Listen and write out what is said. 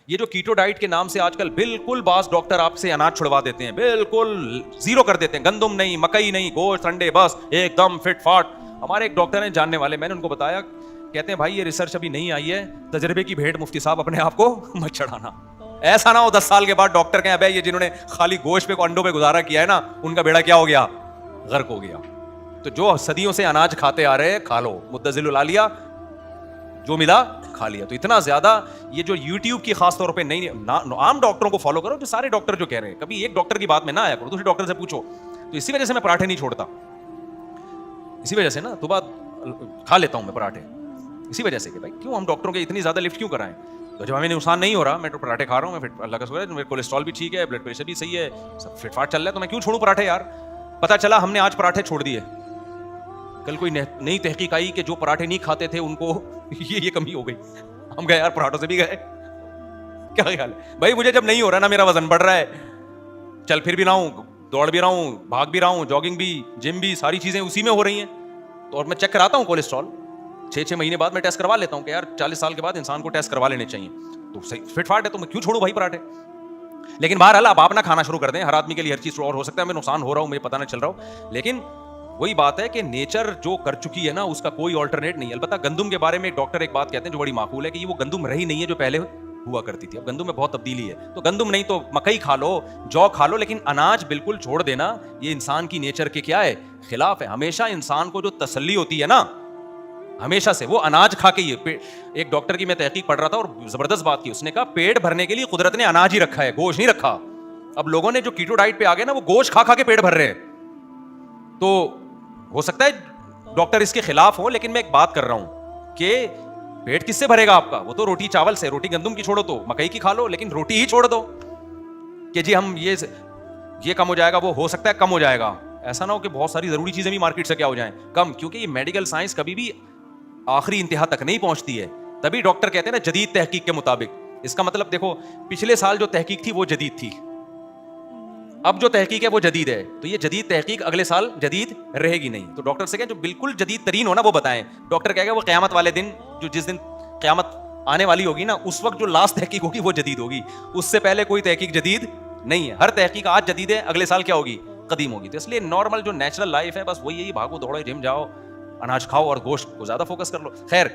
یہ جو کیٹو ڈائٹ کے نام سے آج کل بالکل بعض ڈاکٹر آپ سے اناج چھڑوا دیتے ہیں, بالکل زیرو کر دیتے ہیں, گندم نہیں, مکئی نہیں, گوشت, انڈے, بس ایک دم فٹ فاٹ. ہمارے ایک ڈاکٹر ہیں جاننے والے, میں نے ان کو بتایا, کہتے ہیں بھائی یہ ریسرچ ابھی نہیں آئی ہے, تجربے کی بھیڑ مفتی صاحب اپنے آپ کو مت چڑھانا. ایسا نہ ہو 10 سال کے بعد ڈاکٹر کہیں ابے یہ جنہوں نے خالی گوشت پہ انڈوں پہ گزارا کیا ہے نا, ان کا بیڑا کیا ہو گیا, غرق ہو گیا. تو جو صدیوں سے اناج کھاتے آ رہے ہیں کھا لو, مدذل العالیہ جو ملا کھا لیا. تو اتنا زیادہ یہ جو یوٹیوب کی خاص طور پہ نہیں, عام ڈاکٹروں کو فالو کرو, جو سارے ڈاکٹر جو کہہ رہے ہیں, کبھی ایک ڈاکٹر کی بات میں نہ آیا کرو, دوسرے ڈاکٹر سے پوچھو. تو اسی وجہ سے میں پراٹھے نہیں چھوڑتا, اسی وجہ سے نا صبح کھا لیتا ہوں میں پراٹھے, اسی وجہ سے کہ بھائی کیوں ہم ڈاکٹروں کے اتنی زیادہ لفٹ کیوں کرائیں. تو جب ہمیں نقصان نہیں ہو رہا, میں تو پراٹھے کھا رہا ہوں, میں اللہ کا شکر ہے, میرے کولیسٹرول بھی ٹھیک ہے, بلڈ پریشر بھی صحیح ہے, سب فٹ فاٹ چل رہا ہے, تو میں کیوں چھوڑوں پراٹھے یار. پتا چلا ہم نے آج پراٹھے چھوڑ دیے, کل کوئی نئی تحقیق آئی کہ جو پراٹھے نہیں کھاتے تھے ان کو یہ کمی ہو گئی, ہم گئے یار پراٹھوں سے بھی گئے. کیا خیال ہے بھائی, مجھے جب نہیں ہو رہا نا, میرا وزن بڑھ رہا ہے, چل پھر بھی رہا ہوں, دوڑ بھی رہا ہوں, بھاگ بھی رہا ہوں, جاگنگ بھی, جم بھی, ساری چیزیں اسی میں ہو رہی ہیں, تو اور میں چیک کراتا ہوں کولیسٹرول 6 مہینے بعد, میں ٹیسٹ کروا لیتا ہوں کہ یار 40 سال کے بعد انسان کو ٹیسٹ کروا لینے چاہیے, تو صحیح فٹ فاٹ ہے, تو میں کیوں چھوڑوں بھائی پراٹھے. لیکن بہرحال اب آپ نہ کھانا شروع کر دیں, ہر آدمی کے لیے ہر چیز اور ہو سکتا ہے, ہمیں نقصان ہو رہا ہوں مجھے پتہ نہ چل رہا ہو, لیکن وہی بات ہے کہ نیچر جو کر چکی ہے نا اس کا کوئی آلٹرنیٹ نہیں. البتہ گندم کے بارے میں ایک ڈاکٹر ایک بات کہتے ہیں جو بڑی معقول ہے, کہ یہ وہ گندم رہی نہیں ہے جو پہلے ہوا کرتی تھی. اب گندم میں بہت تبدیلی ہے, تو گندم نہیں تو مکئی کھا لو, جو کھا لو, لیکن اناج بالکل چھوڑ دینا یہ انسان کی نیچر کے کیا ہے, خلاف ہے. ہمیشہ انسان کو جو تسلی ہوتی ہے نا, ہمیشہ سے وہ اناج کھا کے. یہ ایک ڈاکٹر کی میں تحقیق پڑھ رہا تھا اور زبردست بات کی, اس نے کہا پیٹ بھرنے کے لیے قدرت نے اناج ہی رکھا ہے, گوشت نہیں رکھا. اب لوگوں نے جو کیٹو ڈائٹ پہ آ گئے نا, وہ گوشت کھا کھا کے پیٹ بھر رہے ہیں. تو ہو سکتا ہے ڈاکٹر اس کے خلاف ہوں, لیکن میں ایک بات کر رہا ہوں کہ پیٹ کس سے بھرے گا آپ کا, وہ تو روٹی چاول سے, روٹی گندم کی چھوڑو تو مکئی کی کھا لو, لیکن روٹی ہی چھوڑ دو کہ جی ہم یہ کم ہو جائے گا, وہ ہو سکتا ہے کم ہو جائے گا. ایسا نہ ہو کہ بہت ساری ضروری چیزیں بھی مارکیٹ سے کیا ہو جائیں کم, کیونکہ یہ میڈیکل سائنس کبھی بھی آخری انتہا تک نہیں پہنچتی ہے. تبھی ڈاکٹر کہتے ہیں نا جدید تحقیق کے مطابق. اس کا مطلب دیکھو, پچھلے سال جو تحقیق تھی وہ جدید تھی, اب جو تحقیق ہے وہ جدید ہے, تو یہ جدید تحقیق اگلے سال جدید رہے گی نہیں. تو ڈاکٹر سے کہیں جو بالکل جدید ترین ہو نا وہ بتائیں. ڈاکٹر کہے گا وہ قیامت والے دن, جو جس دن قیامت آنے والی ہوگی نا, اس وقت جو لاسٹ تحقیق ہوگی وہ جدید ہوگی, اس سے پہلے کوئی تحقیق جدید نہیں ہے. ہر تحقیق آج جدید ہے, اگلے سال کیا ہوگی, قدیم ہوگی. تو اس لیے نارمل جو نیچرل لائف ہے بس وہی ہے, بھاگو دوڑو, جم جاؤ, اناج کھاؤ اور گوشت کو زیادہ فوکس کر لو. خیر